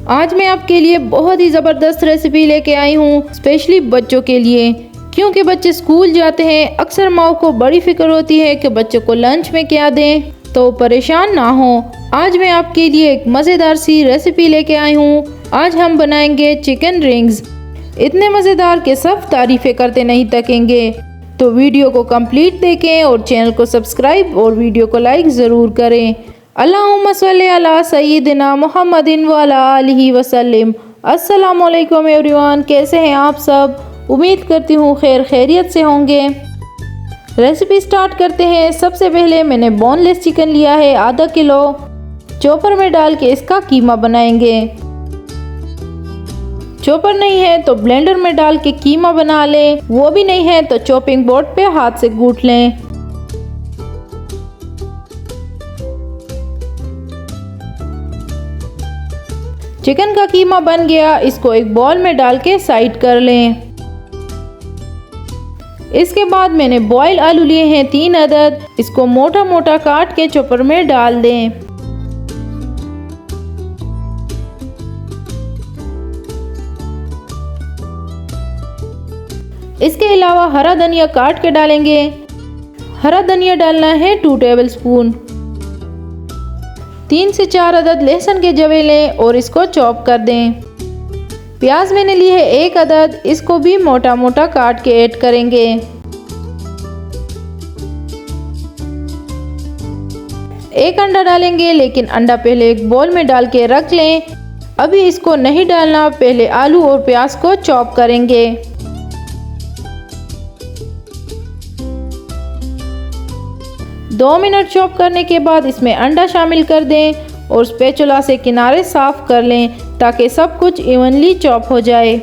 आज मैं आपके लिए बहुत ही ज़बरदस्त रेसिपी लेके आई हूँ, स्पेशली बच्चों के लिए। क्योंकि बच्चे स्कूल जाते हैं, अक्सर माओ को बड़ी फिक्र होती है कि बच्चों को लंच में क्या दें, तो परेशान ना हो। आज मैं आपके लिए एक मज़ेदार सी रेसिपी लेके आई हूँ। आज हम बनाएंगे चिकन रिंग्स। इतने मज़ेदार के सब तारीफ़ें करते नहीं थकेंगे। तो वीडियो को कंप्लीट देखें और चैनल को सब्सक्राइब और वीडियो को लाइक ज़रूर करें। अल्लाहुम्मा सल्ली अला सय्यिदिना मुहम्मदिन व अला आलिहि वसल्लम। अस्सलामु अलैकुम एवरीवन, कैसे हैं आप सब? उम्मीद करती हूँ खैर खैरियत से होंगे। रेसिपी स्टार्ट करते हैं। सबसे पहले मैंने बोनलेस चिकन लिया है आधा किलो। चॉपर में डाल के इसका कीमा बनाएंगे। चॉपर नहीं है तो ब्लेंडर में डाल के कीमा बना लें, वो भी नहीं है तो चॉपिंग बोर्ड पे हाथ से कूट लें। चिकन का कीमा बन गया, इसको एक बाउल में डाल के साइड कर लें। इसके बाद मैंने बॉयल आलू लिए हैं 3 अदद, इसको मोटा मोटा काट के चॉपर में डाल दें। इसके अलावा हरा धनिया काट के डालेंगे। हरा धनिया डालना है 2 टेबलस्पून। 3 से 4 अदद लहसुन के जवे लें और इसको चॉप कर दें। प्याज मैंने ली है 1 अदद, इसको भी मोटा मोटा काट के ऐड करेंगे। एक अंडा डालेंगे, लेकिन अंडा पहले एक बाउल में डाल के रख लें। अभी इसको नहीं डालना, पहले आलू और प्याज को चॉप करेंगे। दो मिनट चॉप करने के बाद इसमें अंडा शामिल कर दें और स्पैचुला से किनारे साफ कर लें ताकि सब कुछ इवनली चॉप हो जाए।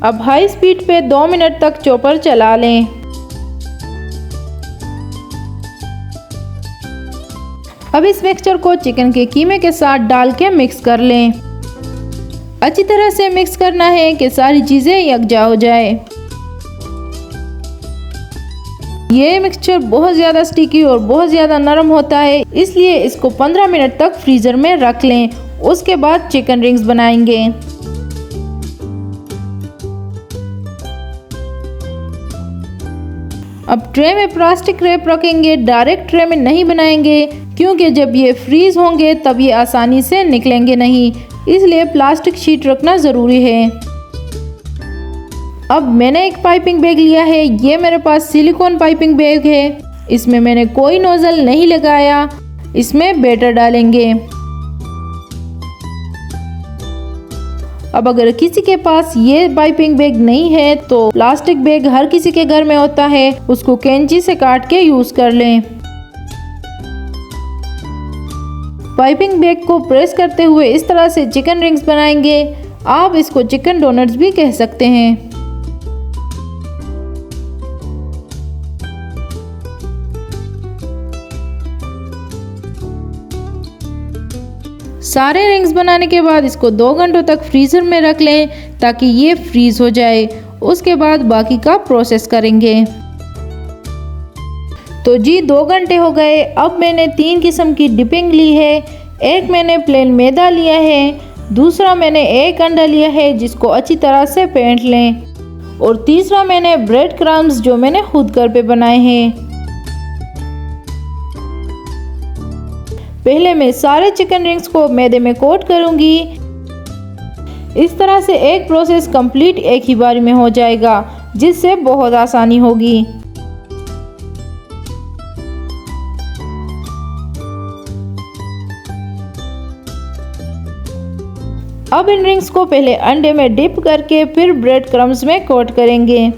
अब हाई स्पीड पे 2 मिनट तक चॉपर चला लें। अब इस मिक्सचर को चिकन के कीमे के साथ डाल के मिक्स कर लें। अच्छी तरह से मिक्स करना है कि सारी चीज़ें यकजा हो जाए। ये मिक्सचर बहुत ज़्यादा स्टिकी और बहुत ज़्यादा नरम होता है, इसलिए इसको 15 मिनट तक फ्रीज़र में रख लें। उसके बाद चिकन रिंग्स बनाएंगे। अब ट्रे में प्लास्टिक रैप रखेंगे, डायरेक्ट ट्रे में नहीं बनाएंगे क्योंकि जब ये फ्रीज़ होंगे तब ये आसानी से निकलेंगे नहीं, इसलिए प्लास्टिक शीट रखना ज़रूरी है। अब मैंने एक पाइपिंग बैग लिया है, ये मेरे पास सिलिकॉन पाइपिंग बैग है। इसमें मैंने कोई नोज़ल नहीं लगाया। इसमें बैटर डालेंगे। अब अगर किसी के पास ये पाइपिंग बैग नहीं है तो प्लास्टिक बैग हर किसी के घर में होता है, उसको कैंची से काट के यूज़ कर लें। पाइपिंग बैग को प्रेस करते हुए इस तरह से चिकन रिंग्स बनाएंगे। आप इसको चिकन डोनट्स भी कह सकते हैं। सारे रिंग्स बनाने के बाद इसको 2 घंटों तक फ्रीज़र में रख लें ताकि ये फ्रीज़ हो जाए। उसके बाद बाकी का प्रोसेस करेंगे। तो जी 2 घंटे हो गए। अब मैंने 3 किस्म की डिपिंग ली है। एक मैंने प्लेन मैदा लिया है, दूसरा मैंने एक अंडा लिया है जिसको अच्छी तरह से फेंट लें, और तीसरा मैंने ब्रेड क्रम्स जो मैंने खुद घर पे बनाए हैं। पहले मैं सारे चिकन रिंग्स को मैदे में कोट करूंगी। इस तरह से एक प्रोसेस कंप्लीट एक ही बारी में हो जाएगा, जिससे बहुत आसानी होगी। अब इन रिंग्स को पहले अंडे में डिप करके फिर ब्रेड क्रम्स में कोट करेंगे।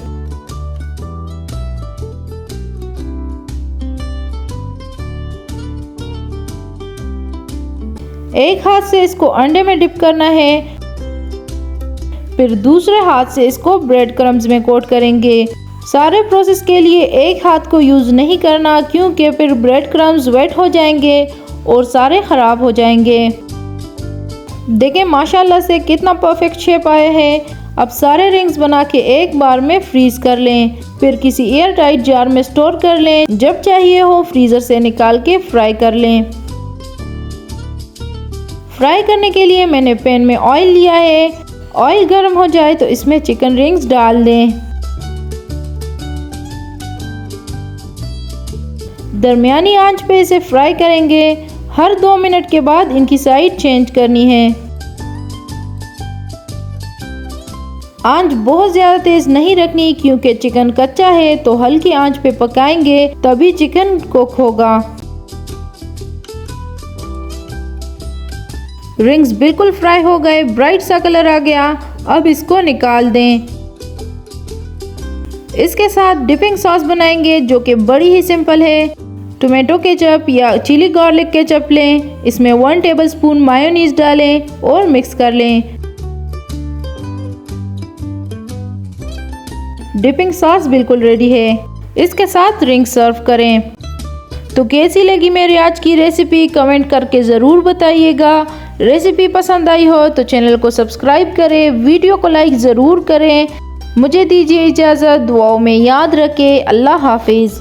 एक हाथ से इसको अंडे में डिप करना है, फिर दूसरे हाथ से इसको ब्रेड क्रम्स में कोट करेंगे। सारे प्रोसेस के लिए एक हाथ को यूज़ नहीं करना क्योंकि फिर ब्रेड क्रम्स वेट हो जाएंगे और सारे ख़राब हो जाएंगे। देखें माशाल्लाह से कितना परफेक्ट शेप आया है। अब सारे रिंग्स बना के एक बार में फ्रीज कर लें, फिर किसी एयर टाइट जार में स्टोर कर लें। जब चाहिए हो फ्रीज़र से निकाल के फ्राई कर लें। फ्राई करने के लिए मैंने पैन में ऑयल लिया है। ऑयल गर्म हो जाए तो इसमें चिकन रिंग्स डाल दें। दरमियानी आंच पे इसे फ्राई करेंगे। हर 2 मिनट के बाद इनकी साइड चेंज करनी है। आंच बहुत ज़्यादा तेज़ नहीं रखनी क्योंकि चिकन कच्चा है, तो हल्की आंच पे पकाएंगे तभी चिकन कुक होगा। रिंग्स बिल्कुल फ्राई हो गए, ब्राइट सा कलर आ गया। अब इसको निकाल दें। इसके साथ डिपिंग सॉस बनाएंगे जो कि बड़ी ही सिंपल है। टोमेटो केचप या चिली गार्लिक केचप लें। इसमें 1 टेबलस्पून मायोनीज डालें और मिक्स कर लें। डिपिंग सॉस बिल्कुल रेडी है। इसके साथ रिंग सर्व करें। तो कैसी लगी मेरी आज की रेसिपी कमेंट करके ज़रूर बताइएगा। रेसिपी पसंद आई हो तो चैनल को सब्सक्राइब करें, वीडियो को लाइक ज़रूर करें। मुझे दीजिए इजाज़त, दुआओं में याद रखें। अल्लाह हाफिज़।